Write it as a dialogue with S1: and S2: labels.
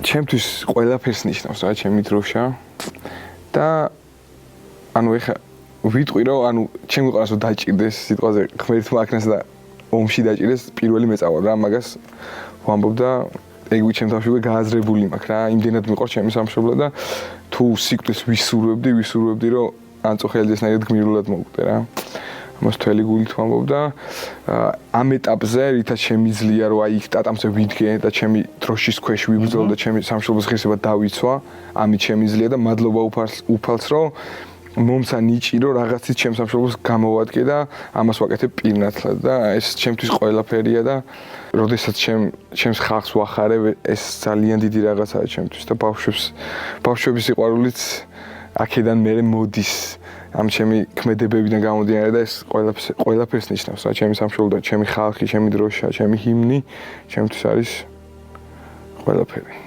S1: ჩემთვის ყველაფერს ნიშნავს რა ჩემი დროშა და ანუ ეხა ვიტყვი რომ ანუ ჩემი ყავს რომ დაჭირდეს სიტყვაზე ღმერთმა აქნას და ომში დაჭირდეს პირველი მეწავალ რა მაგას ვამბობ და ეგ ჩემ თავში უკვე გააზრებული მაქვს რა იმდენად მიყვარს ჩემი სამშობლო და თუ სიკვდილს ვისურვებდი რომ ანწუხელდეს ნაირად გმირულად მოვკვდე რა ამას თელი გულით ვამბობ და ამ ეტაპზე რითაც შემიძლია რომ აი იქ ტატამზე ვიდგე და ჩემი დროშის ქვეშ ვიბრძოლ და ჩემი სამშობლოს ღირსება დავიცვა ამით შემიძლია და მადლობა უფალს რომ მომცა ნიჭი რომ რაღაცით ჩემს სამშობლოს გამოვადგე და ამას ვაკეთებ პირნათლად და ეს ჩემთვის ყველაფერია და როდესაც ჩემს ხალხს ვახარებ ეს ძალიან დიდი რაღაცაა ჩემთვის და ბავშვების სიყვარულიც აქედან მე მოდის ამ ჩემი ქმედებებიდან გამომდინარე და ეს ყველაფერს ნიშნავს რა ჩემი სამშობლო და ჩემი ხალხი ჩემი დროშა ჩემი ჰიმნი ჩემთვის არის ყველაფერი